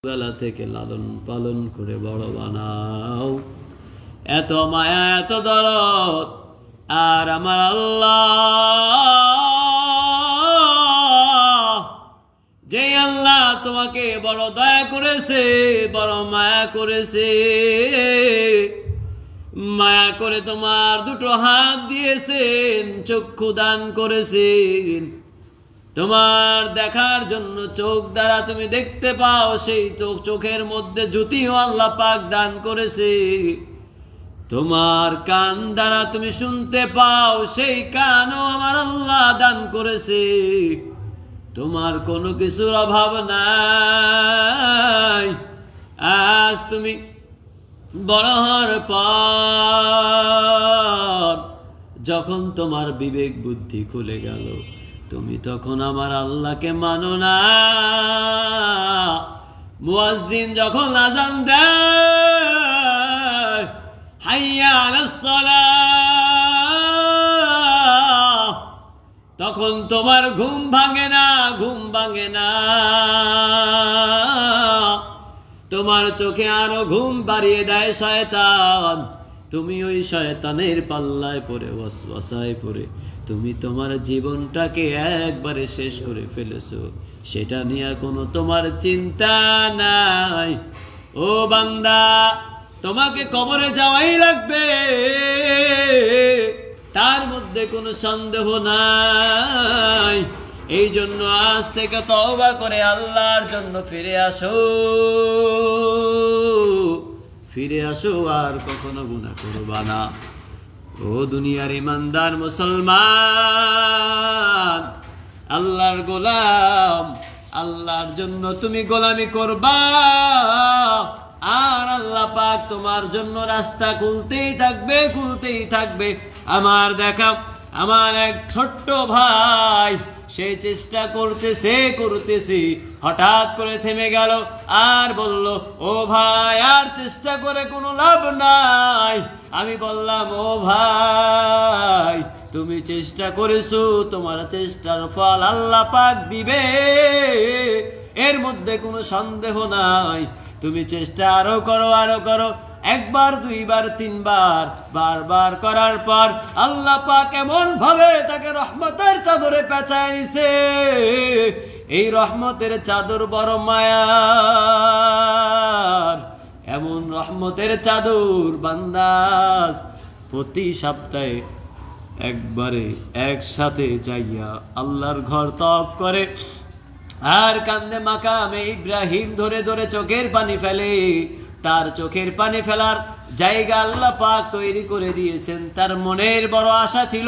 বেলা থেকে লালন পালন করে বড় বানাও। এত মায়া এত দরদ আর আমার আল্লাহ, যে আল্লাহ তোমাকে বড় দয়া করেছে, বড় মায়া করেছে, মায়া করে তোমার দুটো হাত দিয়েছেন, চক্ষু দান করেছেন, তোমার দেখার জন্য চোখ দ্বারা তুমি দেখতে পাও, সেই চোখের মধ্যে জ্যোতিও আল্লাহ পাক দান করেছে। তোমার কান দ্বারা তুমি শুনতে পাও, সেই কানও আমার আল্লাহ দান করেছে। তোমার কোনো কিছুর অভাব নাই। আজ তুমি বড় হওয়ার পর যখন তোমার বিবেক বুদ্ধি খুলে গেল, তুমি তখন আমার আল্লাহকে মানো না। মুয়াজ্জিন যখন আযান দেয়, হাইয়া আলাস সালাহ, তখন তোমার ঘুম ভাঙে না, ঘুম ভাঙে না। তোমার চোখে আরো ঘুম বাড়িয়ে দেয় শয়তান। তুমি ওই শয়তানের পাল্লায় পড়ে, ওয়াসওয়াসায় পড়ে তুমি তোমার জীবনটাকে একবারে শেষ করে ফেলেছো। সেটা নিয়ে কোনো তোমার চিন্তা নাই। ও বান্দা, তোমাকে কবরে যাওয়াই লাগবে, তার মধ্যে কোনো সন্দেহ নাই। এই জন্য আজ থেকে তওবা করে আল্লাহর জন্য ফিরে আসো, ফিরে আসো, আর কখনো গুনাহ করবা না। ও দুনিয়ার ইমানদার মুসলমান, আল্লাহর গোলাম, আল্লাহর জন্য তুমি গোলামি করবা, আর আল্লাহ পাক তোমার জন্য রাস্তা খুলতেই থাকবে, খুলতেই থাকবে। আমার দেখা আমার এক ছোট্ট ভাই, সে চেষ্টা করতেছে, হঠাৎ করে থেমে গেল আর বলল, ও ভাই, আর চেষ্টা করে কোনো লাভ নাই। আমি বললাম, ও ভাই, তুমি চেষ্টা করেছো, তোমার চেষ্টার ফল আল্লাহ পাক দিবে, এর মধ্যে কোনো সন্দেহ নাই। তুমি চেষ্টা আরো করো, আরো করো, একবার, দুইবার, তিনবার, বারবার করার পর আল্লাহ পাক এমন ভাবে তাকে রহমতের চাদরে পেঁচায় নিছে। এই রহমতের চাদর বড় মায়ার, এমন রহমতের চাদর বান্দাস প্রতি সপ্তাহে একবারে একসাথে যাইয়া আল্লাহর ঘর তওয়াফ করে আর কান্দে মাকামে ইব্রাহিম ধরে ধরে চোখের পানি ফেলে। তার চোখের পানি ফেলার জায়গা আল্লাহ পাক তৈরি করে দিয়েছেন। তার মনের বড় আশা ছিল,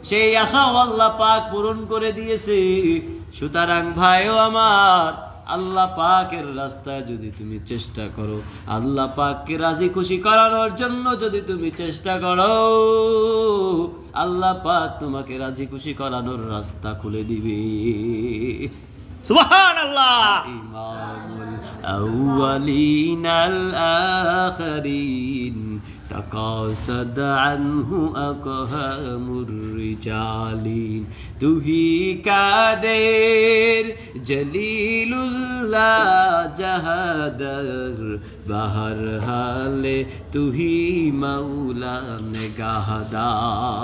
সেই আশাও আল্লাহ পাক পূরণ করে দিয়েছে। সুতরাং ভাইও আমার, আল্লাহ পাকের রাস্তায় যদি তুমি চেষ্টা করো, আল্লাহ পাককে রাজি খুশি করানোর জন্য যদি তুমি চেষ্টা করো, আল্লাহ পাক তোমাকে রাজি খুশি করানোর রাস্তা খুলে দিবে। সুবহানাল্লাহ। ইমামুল আউয়ালিনাল আখিরিন তাকাসাদ আনহু আকহামুর রিজালিন, তুহি কাদের জলিলুল্লাহ জাহাদার, বাহার হালে তুহি মাওলা নেগাহদার।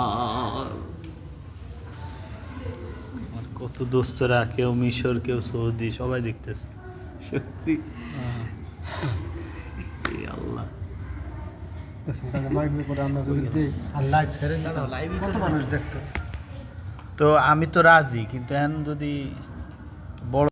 কত দোস্তরা, কেউ মিশর, কেউ সৌদি, সবাই দেখতেছে। সত্যি আল্লাহ। তো আমি তো রাজি, কিন্তু এখন যদি বড়